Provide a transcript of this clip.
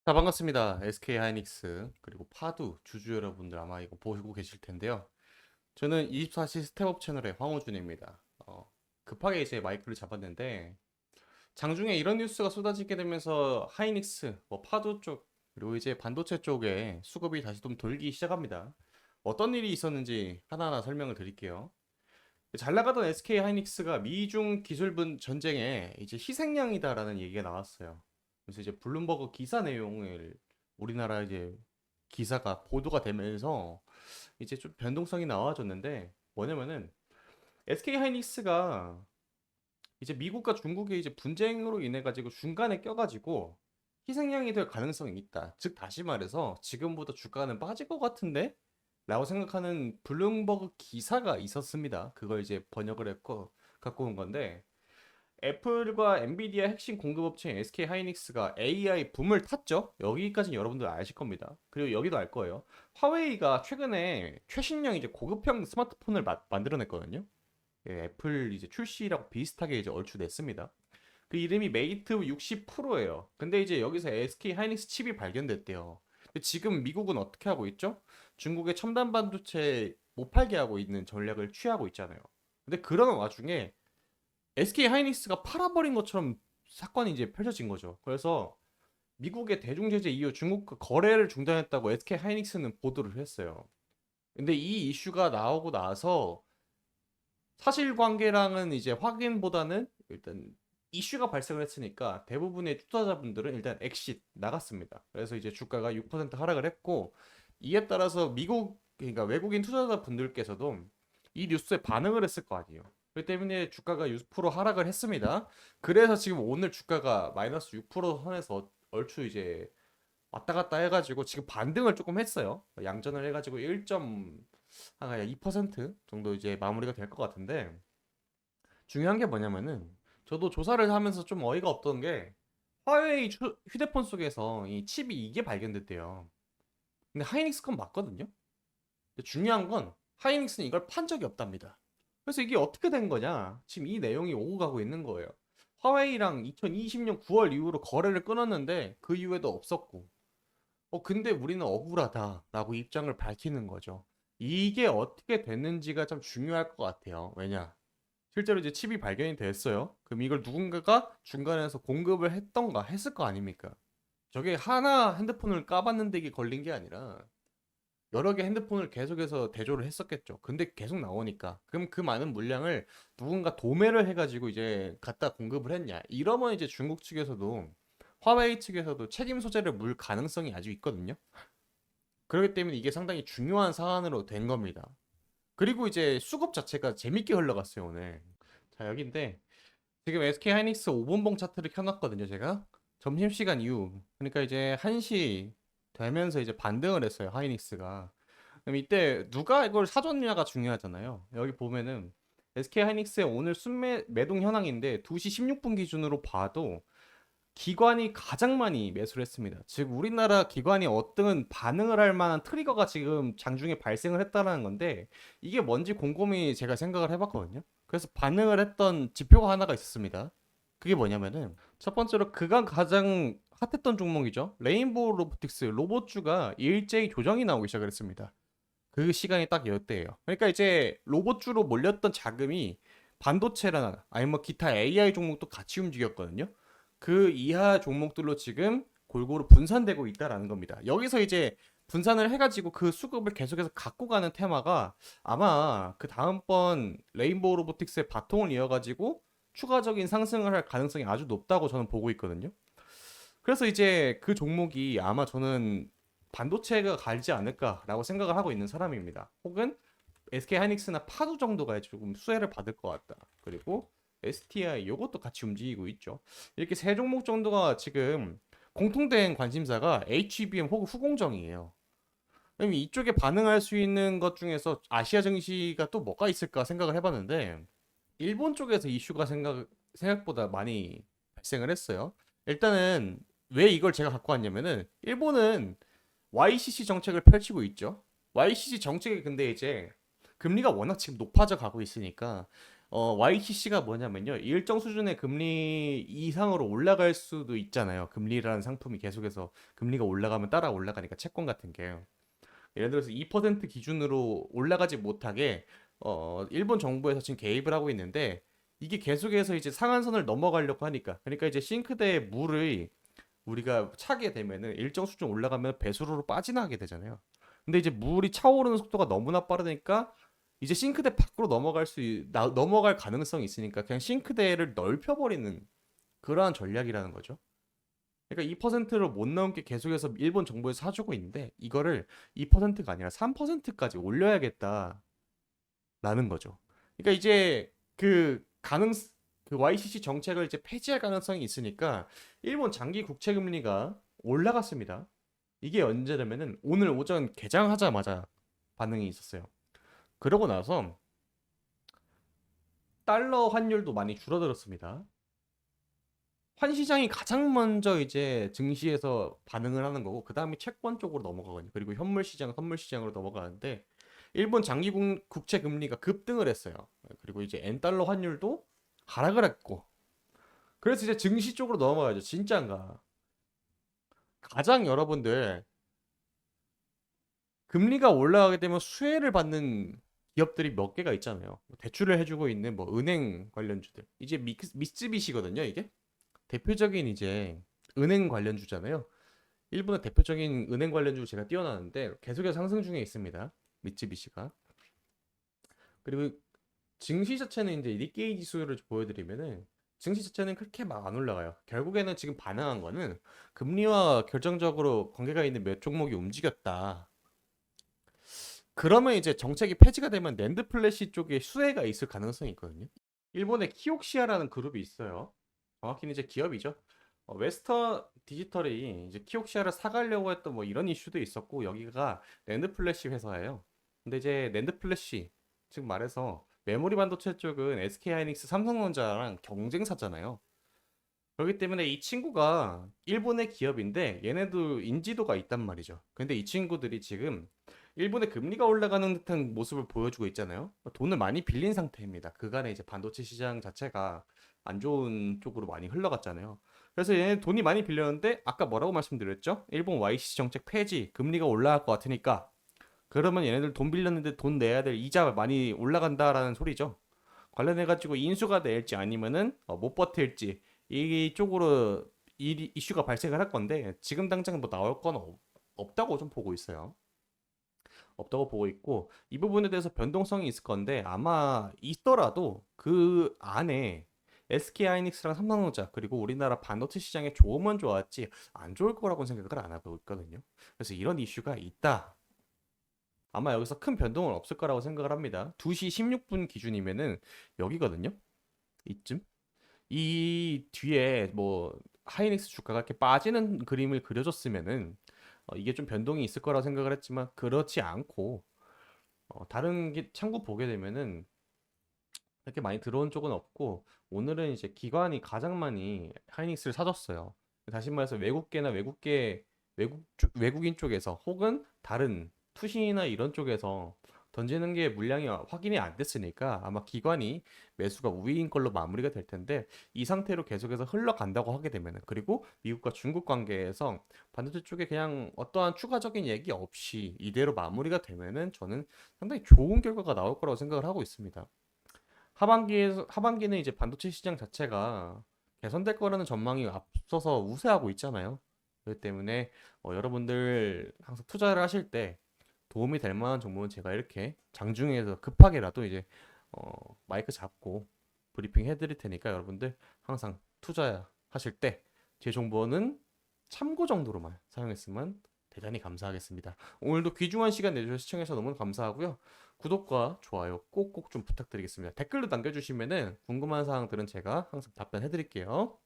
자, 반갑습니다. SK 하이닉스 그리고 파두 주주 여러분들 아마 이거 보시고 계실 텐데요. 저는 24시 스텝업 채널의 황호준입니다. 급하게 이제 마이크를 잡았는데 장중에 이런 뉴스가 쏟아지게 되면서 하이닉스, 파두 쪽 그리고 이제 반도체 쪽에 수급이 다시 좀 돌기 시작합니다. 어떤 일이 있었는지 하나하나 설명을 드릴게요. 잘 나가던 SK 하이닉스가 미중 기술분 전쟁에 이제 희생양이다라는 얘기가 나왔어요. 그래서 이제 블룸버그 기사 내용을 우리나라 이제 기사가 보도가 되면서 이제 좀 변동성이 나와졌는데 뭐냐면은 SK 하이닉스가 이제 미국과 중국의 이제 분쟁으로 인해 가지고 중간에 껴가지고 희생양이 될 가능성이 있다. 즉 다시 말해서 지금보다 주가는 빠질 것 같은데? 라고 생각하는 블룸버그 기사가 있었습니다. 그걸 이제 번역을 했고 갖고 온 건데 애플과 엔비디아 핵심 공급업체인 SK 하이닉스가 AI 붐을 탔죠. 여기까지는 여러분들 아실 겁니다. 그리고 여기도 알 거예요. 화웨이가 최근에 최신형 이제 고급형 스마트폰을 만들어냈거든요. 예, 애플 이제 출시라고 비슷하게 이제 얼추 냈습니다. 그 이름이 메이트 60 프로예요. 근데 이제 여기서 SK 하이닉스 칩이 발견됐대요. 근데 지금 미국은 어떻게 하고 있죠? 중국의 첨단 반도체 못 팔게 하고 있는 전략을 취하고 있잖아요. 근데 그런 와중에 SK 하이닉스가 팔아버린 것처럼 사건이 이제 펼쳐진 거죠. 그래서 미국의 대중 제재 이후 중국과 거래를 중단했다고 SK 하이닉스는 보도를 했어요. 근데 이 이슈가 나오고 나서 사실관계랑은 이제 확인보다는 일단 이슈가 발생을 했으니까 대부분의 투자자분들은 일단 엑싯 나갔습니다. 그래서 이제 주가가 6% 하락을 했고 이에 따라서 미국 그러니까 외국인 투자자분들께서도 이 뉴스에 반응을 했을 거 아니에요. 그렇기 때문에 주가가 6% 하락을 했습니다. 그래서 지금 오늘 주가가 마이너스 6% 선에서 얼추 이제 왔다 갔다 해가지고 지금 반등을 조금 했어요. 양전을 해가지고 2% 정도 이제 마무리가 될 것 같은데 중요한 게 뭐냐면은 저도 조사를 하면서 좀 어이가 없던 게 화웨이 휴대폰 속에서 이 칩이 이게 발견됐대요. 근데 하이닉스 건 맞거든요. 근데 중요한 건 하이닉스는 이걸 판 적이 없답니다. 그래서 이게 어떻게 된 거냐? 지금 이 내용이 오고 가고 있는 거예요. 화웨이랑 2020년 9월 이후로 거래를 끊었는데 그 이후에도 없었고 근데 우리는 억울하다라고 입장을 밝히는 거죠. 이게 어떻게 됐는지가 좀 중요할 것 같아요. 왜냐? 실제로 이제 칩이 발견이 됐어요. 그럼 이걸 누군가가 중간에서 공급을 했던가 했을 거 아닙니까? 저게 하나 핸드폰을 까봤는데 이게 걸린 게 아니라 여러 개 핸드폰을 계속해서 대조를 했었겠죠. 근데 계속 나오니까 그럼 그 많은 물량을 누군가 도매를 해가지고 이제 갖다 공급을 했냐? 이러면 이제 중국 측에서도 화웨이 측에서도 책임 소재를 물 가능성이 아주 있거든요. 그렇기 때문에 이게 상당히 중요한 사안으로 된 겁니다. 그리고 이제 수급 자체가 재밌게 흘러갔어요 오늘. 자 여기인데 지금 SK 하이닉스 5분봉 차트를 켜놨거든요 제가. 점심시간 이후 그러니까 이제 1시 되면서 이제 반등을 했어요 하이닉스가. 그럼 이때 누가 이걸 사줬냐가 중요하잖아요. 여기 보면은 SK 하이닉스의 오늘 순매 매동 현황인데 2시 16분 기준으로 봐도 기관이 가장 많이 매수를 했습니다. 즉 우리나라 기관이 어떤 반응을 할 만한 트리거가 지금 장중에 발생을 했다는 건데 이게 뭔지 곰곰이 제가 생각을 해봤거든요. 그래서 반응을 했던 지표가 하나가 있었습니다. 그게 뭐냐면은 첫 번째로 그간 가장 핫했던 종목이죠. 레인보우 로보틱스 로봇주가 일제히 조정이 나오기 시작을 했습니다. 그 시간이 딱 이때예요. 그러니까 이제 로봇주로 몰렸던 자금이 반도체나 아니면 뭐 기타 AI 종목도 같이 움직였거든요. 그 이하 종목들로 지금 골고루 분산되고 있다라는 겁니다. 여기서 이제 분산을 해가지고 그 수급을 계속해서 갖고 가는 테마가 아마 그 다음번 레인보우 로보틱스의 바통을 이어가지고 추가적인 상승을 할 가능성이 아주 높다고 저는 보고 있거든요. 그래서 이제 그 종목이 아마 저는 반도체가 갈지 않을까라고 생각을 하고 있는 사람입니다. 혹은 SK 하이닉스나 파두 정도가 조금 수혜를 받을 것 같다. 그리고 STI 요것도 같이 움직이고 있죠. 이렇게 세 종목 정도가 지금 공통된 관심사가 HBM 혹은 후공정이에요. 그럼 이쪽에 반응할 수 있는 것 중에서 아시아 증시가 또 뭐가 있을까 생각을 해봤는데 일본 쪽에서 이슈가 생각보다 많이 발생을 했어요. 일단은 왜 이걸 제가 갖고 왔냐면은 일본은 YCC 정책을 펼치고 있죠. YCC 정책이 근데 이제 금리가 워낙 지금 높아져 가고 있으니까 YCC가 뭐냐면요. 일정 수준의 금리 이상으로 올라갈 수도 있잖아요. 금리라는 상품이 계속해서 금리가 올라가면 따라 올라가니까 채권 같은 게. 예를 들어서 2% 기준으로 올라가지 못하게 일본 정부에서 지금 개입을 하고 있는데 이게 계속해서 이제 상한선을 넘어가려고 하니까 그러니까 이제 싱크대에 물을 우리가 차게 되면은 일정 수준 올라가면 배수로로 빠져나가게 되잖아요. 근데 이제 물이 차오르는 속도가 너무나 빠르니까 이제 싱크대 밖으로 넘어갈 가능성이 있으니까 그냥 싱크대를 넓혀버리는 그러한 전략이라는 거죠. 그러니까 2%로 못 넘게 계속해서 일본 정부에서 사주고 있는데 이거를 2%가 아니라 3%까지 올려야겠다라는 거죠. 그러니까 이제 그 YCC 정책을 이제 폐지할 가능성이 있으니까 일본 장기 국채 금리가 올라갔습니다. 이게 언제냐면은 오늘 오전 개장하자마자 반응이 있었어요. 그러고 나서 달러 환율도 많이 줄어들었습니다. 환시장이 가장 먼저 이제 증시에서 반응을 하는 거고 그 다음에 채권 쪽으로 넘어가거든요. 그리고 현물 시장, 선물 시장으로 넘어가는데 일본 장기 국채 금리가 급등을 했어요. 그리고 이제 엔 달러 환율도 하락을 했고 그래서 이제 증시 쪽으로 넘어가야죠. 진짜인가? 가장 여러분들 금리가 올라가게 되면 수혜를 받는 기업들이 몇 개가 있잖아요. 대출을 해주고 있는 뭐 은행 관련주들. 이제 미쓰비시거든요, 이게. 대표적인 이제 은행 관련주잖아요. 일본의 대표적인 은행 관련주 제가 띄워놨는데 계속해서 상승 중에 있습니다. 미쓰비시가. 그리고 증시 자체는 이제 니케이 지수를 보여드리면은 증시 자체는 그렇게 막 안 올라가요. 결국에는 지금 반응한 거는 금리와 결정적으로 관계가 있는 몇 종목이 움직였다. 그러면 이제 정책이 폐지가 되면 낸드 플래시 쪽에 수혜가 있을 가능성이 있거든요. 일본의 키옥시아라는 그룹이 있어요. 정확히는 이제 기업이죠. 웨스턴 디지털이 이제 키옥시아를 사가려고 했던 뭐 이런 이슈도 있었고 여기가 낸드 플래시 회사예요. 근데 이제 낸드 플래시 즉 말해서 메모리 반도체 쪽은 SK 하이닉스 삼성전자랑 경쟁사잖아요. 그렇기 때문에 이 친구가 일본의 기업인데 얘네도 인지도가 있단 말이죠. 근데 이 친구들이 지금 일본의 금리가 올라가는 듯한 모습을 보여주고 있잖아요. 돈을 많이 빌린 상태입니다. 그간에 이제 반도체 시장 자체가 안 좋은 쪽으로 많이 흘러갔잖아요. 그래서 얘네 돈이 많이 빌렸는데 아까 뭐라고 말씀드렸죠? 일본 YCC 정책 폐지, 금리가 올라갈 것 같으니까 그러면 얘네들 돈 빌렸는데 돈 내야 될 이자 많이 올라간다라는 소리죠. 관련해 가지고 인수가 될지 아니면은 못 버틸지 이쪽으로 이슈가 발생을 할 건데 지금 당장 뭐 나올 건 없다고 좀 보고 있어요. 없다고 보고 있고 이 부분에 대해서 변동성이 있을 건데 아마 있더라도 그 안에 SK 하이닉스랑 삼성전자 그리고 우리나라 반도체 시장에 좋으면 좋았지 안 좋을 거라고 생각을 안 하고 있거든요. 그래서 이런 이슈가 있다. 아마 여기서 큰 변동은 없을 거라고 생각을 합니다. 2시 16분 기준이면은 여기거든요. 이쯤. 이 뒤에 뭐 하이닉스 주가가 이렇게 빠지는 그림을 그려줬으면은 이게 좀 변동이 있을 거라고 생각을 했지만 그렇지 않고 다른 창구 보게 되면은 그렇게 많이 들어온 쪽은 없고 오늘은 이제 기관이 가장 많이 하이닉스를 사줬어요. 다시 말해서 외국인 쪽에서 혹은 다른 투신이나 이런 쪽에서 던지는 게 물량이 확인이 안 됐으니까 아마 기관이 매수가 우위인 걸로 마무리가 될 텐데 이 상태로 계속해서 흘러간다고 하게 되면은 그리고 미국과 중국 관계에서 반도체 쪽에 그냥 어떠한 추가적인 얘기 없이 이대로 마무리가 되면은 저는 상당히 좋은 결과가 나올 거라고 생각을 하고 있습니다. 하반기는 이제 반도체 시장 자체가 개선될 거라는 전망이 앞서서 우세하고 있잖아요. 그렇기 때문에 여러분들 항상 투자를 하실 때 도움이 될 만한 정보는 제가 이렇게 장중에서 급하게라도 이제 마이크 잡고 브리핑 해드릴 테니까 여러분들 항상 투자하실 때 제 정보는 참고 정도로만 사용했으면 대단히 감사하겠습니다. 오늘도 귀중한 시간 내주셔서 시청해주셔서 너무 감사하고요. 구독과 좋아요 꼭꼭 좀 부탁드리겠습니다. 댓글도 남겨주시면은 궁금한 사항들은 제가 항상 답변해 드릴게요.